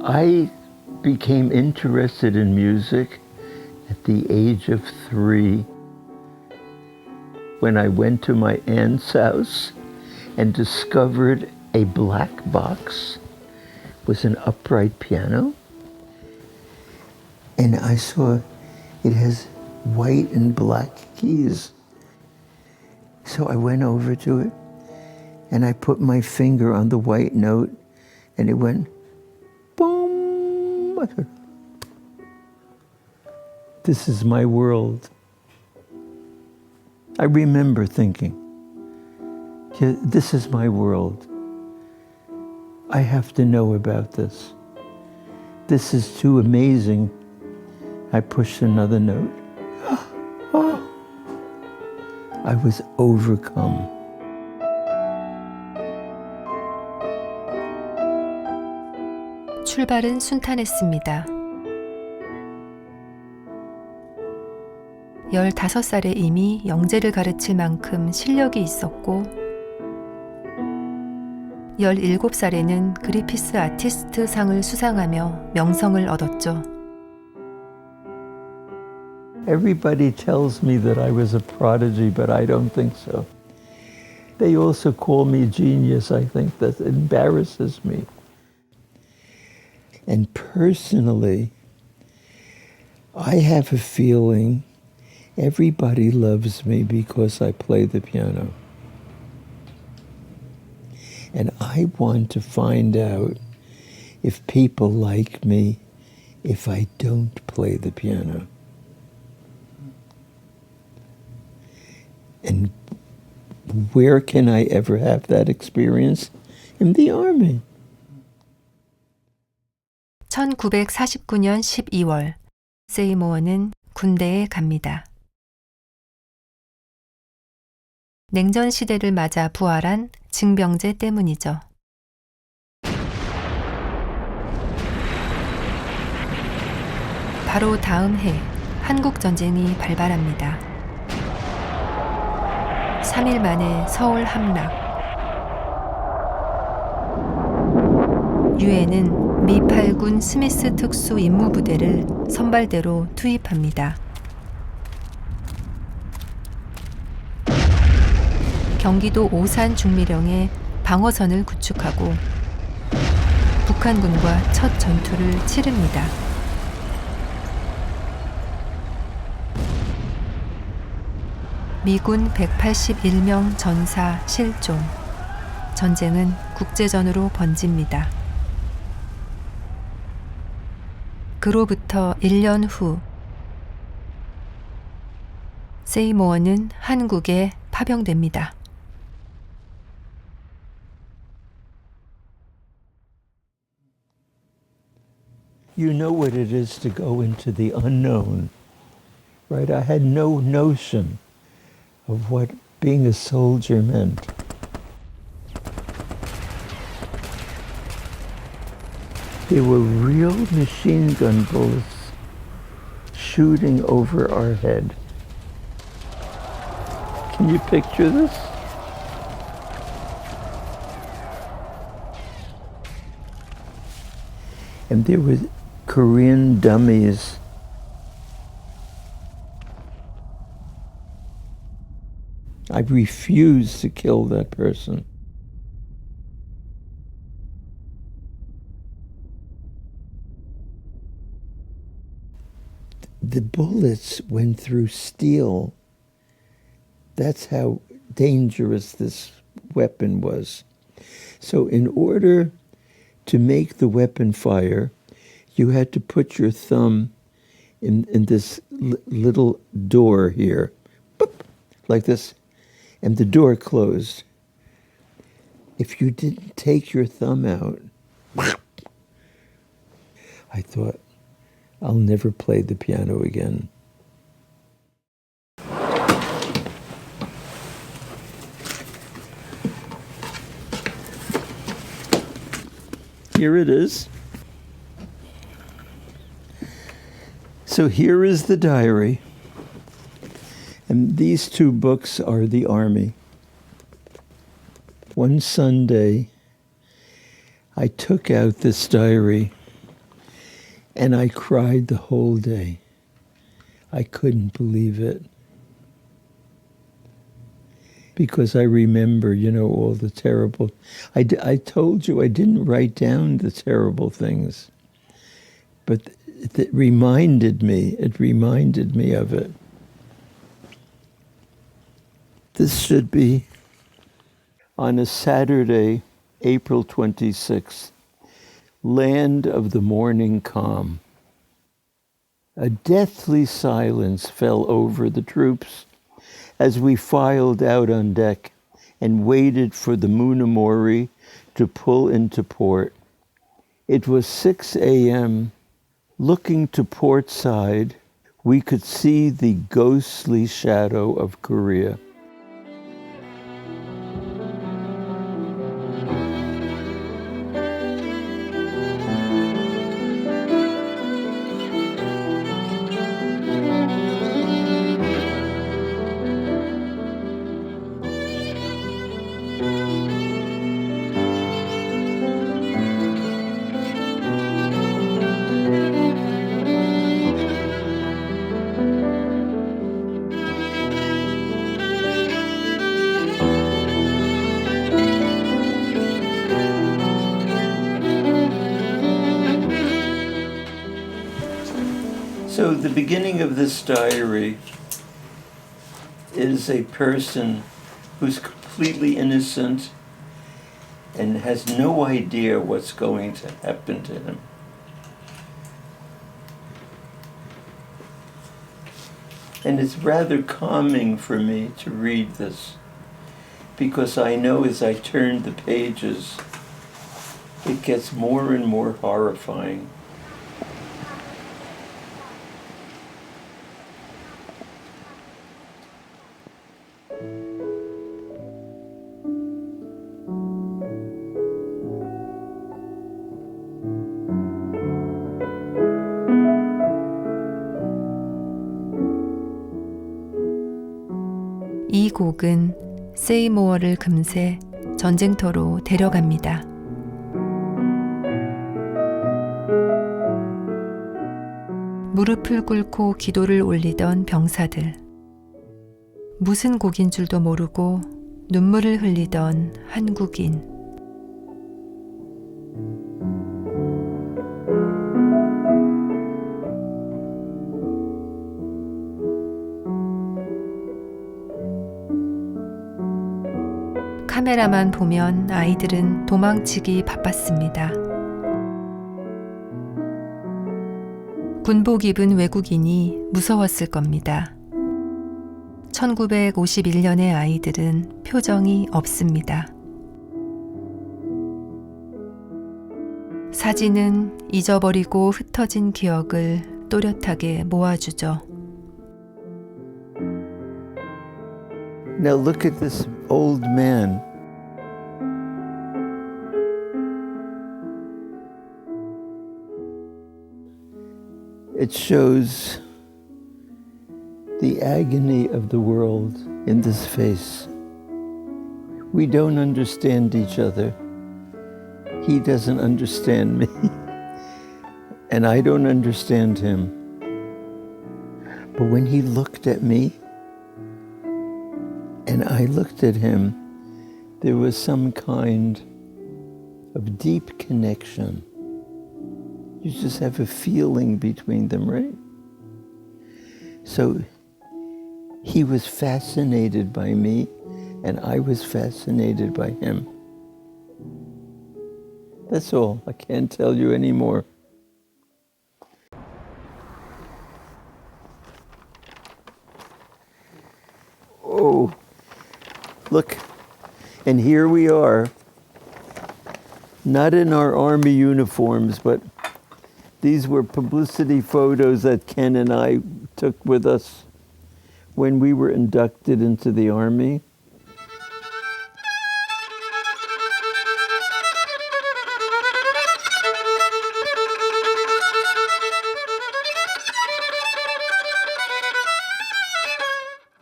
I became interested in music at the age of 3 when I went to my aunt's house and discovered a black box with an upright piano. And I saw it has white and black keys. So I went over to it and I put my finger on the white note and it went boom. I said, this is my world. I remember thinking, yeah, this is my world. I have to know about this. This is too amazing. I pushed another note. Oh, I was overcome. 출발은 순탄했습니다. 15살에 이미 영재를 가르칠 만큼 실력이 있었고 17살에는 그리피스 아티스트 상을 수상하며 명성을 얻었죠. Everybody tells me that I was a prodigy, but I don't think so. They also call me genius. I think that embarrasses me. And personally, I have a feeling everybody loves me because I play the piano. And I want to find out if people like me if I don't play the piano. And where can I ever have that experience? In the army. 1949년 12월, 세이모어는 군대에 갑니다. 냉전 시대를 맞아 부활한 징병제 때문이죠. 바로 다음 해 한국전쟁이 발발합니다. 3일 만에 서울 함락. 유엔은 미 8군 스미스 특수 임무부대를 선발대로 투입합니다. 경기도 오산 중미령에 방어선을 구축하고 북한군과 첫 전투를 치릅니다. 미군 181명 전사 실종. 전쟁은 국제전으로 번집니다. 그로부터 1년 후 세이모어는 한국에 파병됩니다. You know what it is to go into the unknown, right? I had no notion of what being a soldier meant. There were real machine gun bullets shooting over our head. Can you picture this? And there were Korean dummies. I refused to kill that person. The bullets went through steel. That's how dangerous this weapon was. So in order to make the weapon fire, you had to put your thumb in this little door here, boop, like this, and the door closed. If you didn't take your thumb out, I thought, I'll never play the piano again. Here it is. So here is the diary. And these two books are the army. One Sunday, I took out this diary And I cried the whole day. I couldn't believe it. Because I remember, all the terrible... I told you I didn't write down the terrible things. But it reminded me of it. This should be on a Saturday, April 26th, land of the morning calm. A deathly silence fell over the troops as we filed out on deck and waited for the Munamori to pull into port. It was 6 a.m. Looking to port side, we could see the ghostly shadow of Korea. So the beginning of this diary is a person who's completely innocent and has no idea what's going to happen to him. And it's rather calming for me to read this, because I know as I turn the pages, it gets more and more horrifying. 이 곡은 세이모어를 금세 전쟁터로 데려갑니다. 무릎을 꿇고 기도를 올리던 병사들, 무슨 곡인 줄도 모르고 눈물을 흘리던 한국인. 카메라만 보면 아이들은 도망치기 바빴습니다. 군복 입은 외국인이 무서웠을 겁니다. 1951년의 아이들은 표정이 없습니다. 사진은 잊어버리고 흩어진 기억을 또렷하게 모아주죠. Now look at this old man. It shows the agony of the world in this face. We don't understand each other. He doesn't understand me, and I don't understand him. But when he looked at me, and I looked at him, there was some kind of deep connection. You just have a feeling between them, right? So he was fascinated by me, and I was fascinated by him. That's all. I can't tell you any more. Oh, look, and here we are, not in our army uniforms, but these were publicity photos that Ken and I took with us when we were inducted into the army.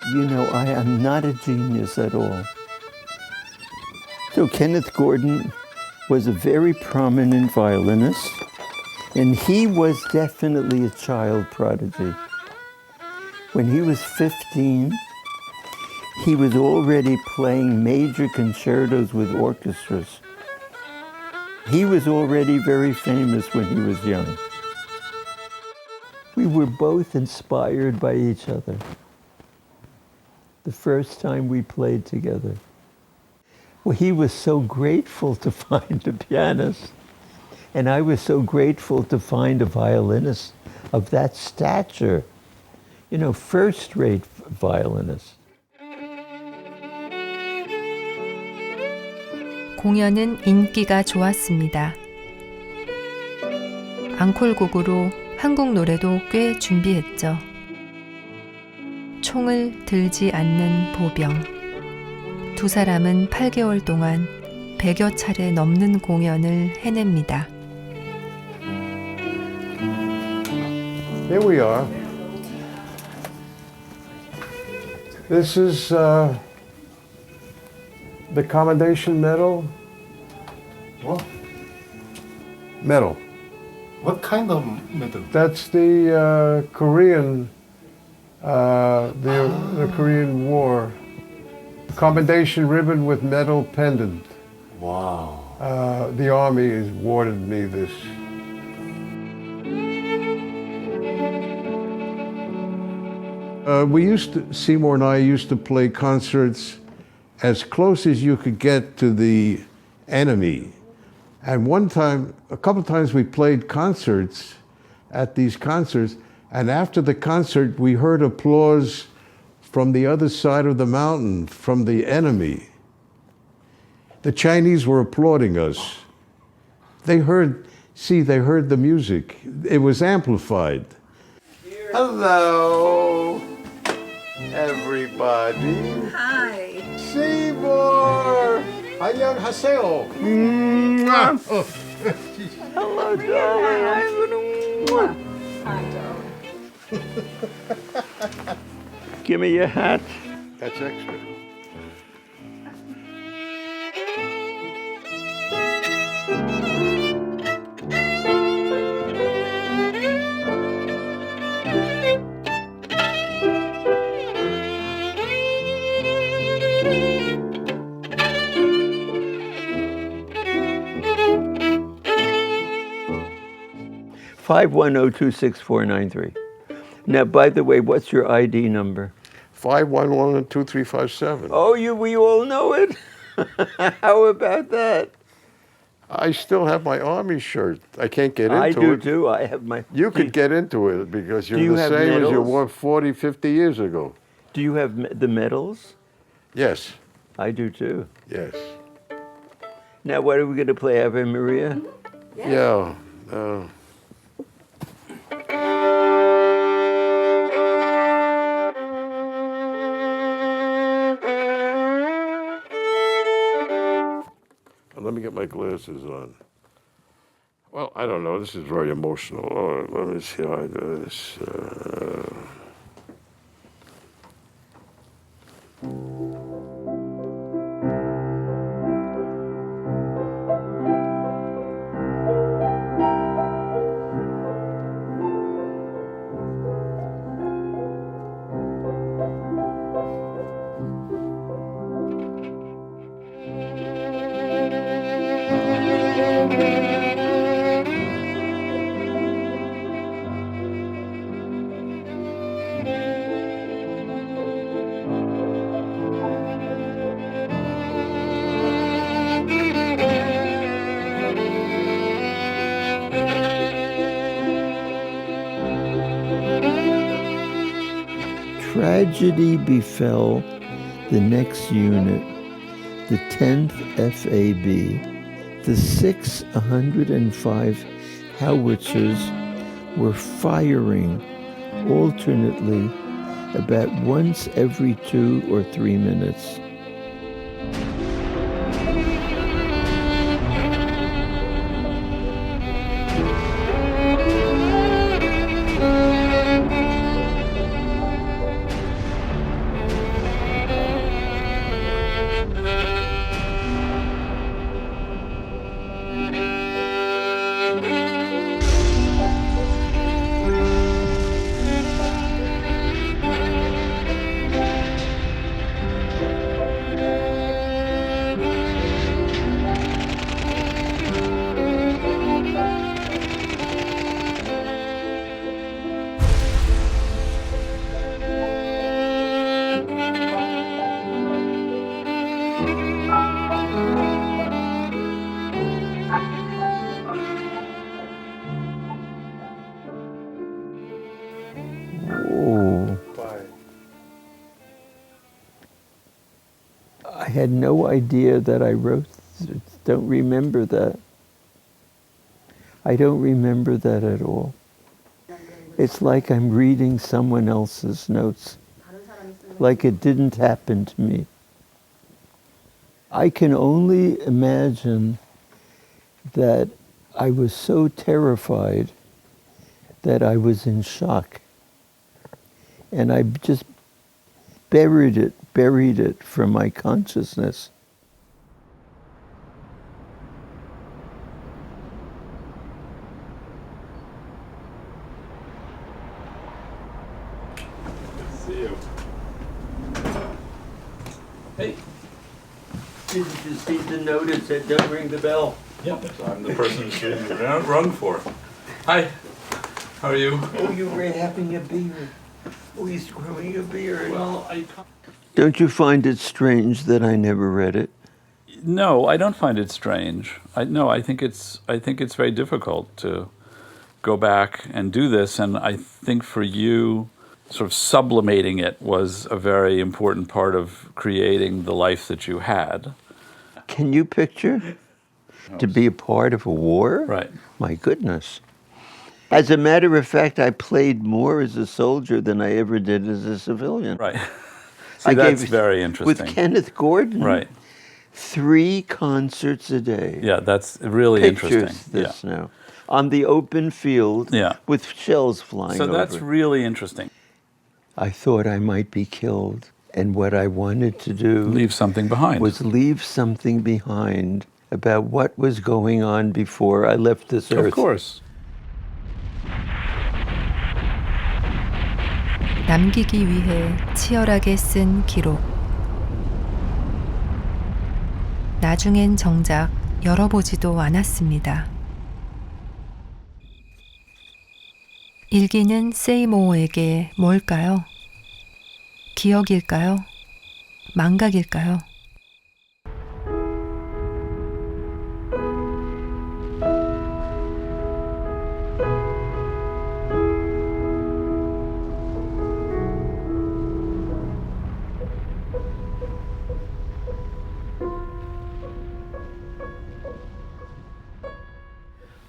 You know, I am not a genius at all. So Kenneth Gordon was a very prominent violinist, And he was definitely a child prodigy. When he was 15, he was already playing major concertos with orchestras. He was already very famous when he was young. We were both inspired by each other. The first time we played together. Well, he was so grateful to find a pianist, and I was so grateful to find a violinist of that stature. You know, first-rate violinist. 공연은 인기가 좋았습니다. 앙콜곡으로 한국 노래도 꽤 준비했죠. 총을 들지 않는 보병. 두 사람은 8개월 동안 100여 차례 넘는 공연을 해냅니다. Here we are. This is the Commendation Medal. What? Medal. What kind of medal? That's the Korean, the Korean War. Commendation ribbon with medal pendant. Wow. The Army has awarded me this. Seymour and I used to play concerts as close as you could get to the enemy. And a couple times we played concerts at these concerts, and after the concert we heard applause from the other side of the mountain, from the enemy. The Chinese were applauding us. They heard the music. It was amplified. Hello, everybody. Hi. Seymour! 안녕하세요. Hello, darling. Hi, darling. Give me your hat. That's extra. Five 510-26493. Now, by the way, what's your ID number? 511-2357. Oh, we all know it. How about that? I still have my Army shirt. I can't get into it. I do too. I have my. You could get into it because you're you the have same as you medals? were 40, 50 years ago. Do you have the medals? Yes, I do too. yes. Now, what are we going to play, Abe마리아? Yeah. Let me get my glasses on. Well, I don't know. This is very emotional. Oh, let me see how I do this. Tragedy befell the next unit, the 10th FAB. The 105 howitzers were firing alternately about once every 2 or 3 minutes. Oh, I had no idea that I wrote. Don't remember that. I don't remember that at all. It's like I'm reading someone else's notes, like it didn't happen to me. I can only imagine that I was so terrified that I was in shock. And I just buried it from my consciousness. See you. Hey. Did you see the note that said don't ring the bell? Yep. I'm the person who's getting rung for. Hi. How are you? Oh, you were having a beer. Oh, he's growing a beard. Well, Don't you find it strange that I never read it? No, I don't find it strange. I think it's very difficult to go back and do this, and I think for you, sort of sublimating it was a very important part of creating the life that you had. Can you picture to be a part of a war? Right. My goodness. As a matter of fact, I played more as a soldier than I ever did as a civilian. Right. So that's very interesting. With Kenneth Gordon, right. 3 concerts a day. Yeah, that's really Pictures interesting. this now. On the open field with shells flying over. So that's really interesting. I thought I might be killed, and what I wanted to do Leave something behind. was leave something behind about what was going on before I left this earth. Of course. 남기기 위해 치열하게 쓴 기록. 나중엔 정작 열어보지도 않았습니다. 일기는 세이모어에게 뭘까요? 기억일까요? 망각일까요?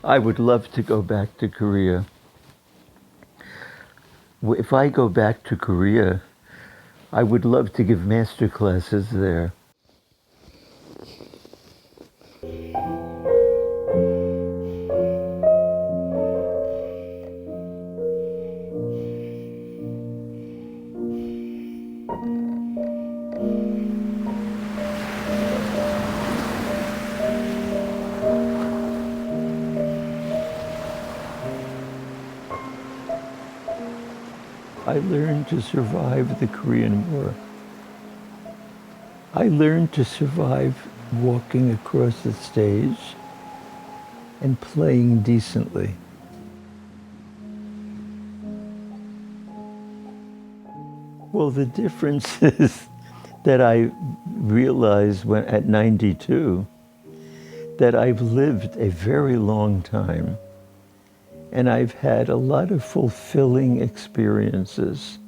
I would love to go back to Korea. If I go back to Korea, I would love to give master classes there. I learned to survive the Korean War. I learned to survive walking across the stage and playing decently. Well, the difference is that I realized when at 92 that I've lived a very long time. And I've had a lot of fulfilling experiences.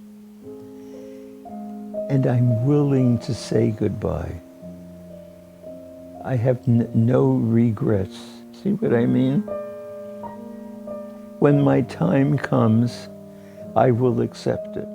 And I'm willing to say goodbye. I have no regrets. See what I mean? When my time comes, I will accept it.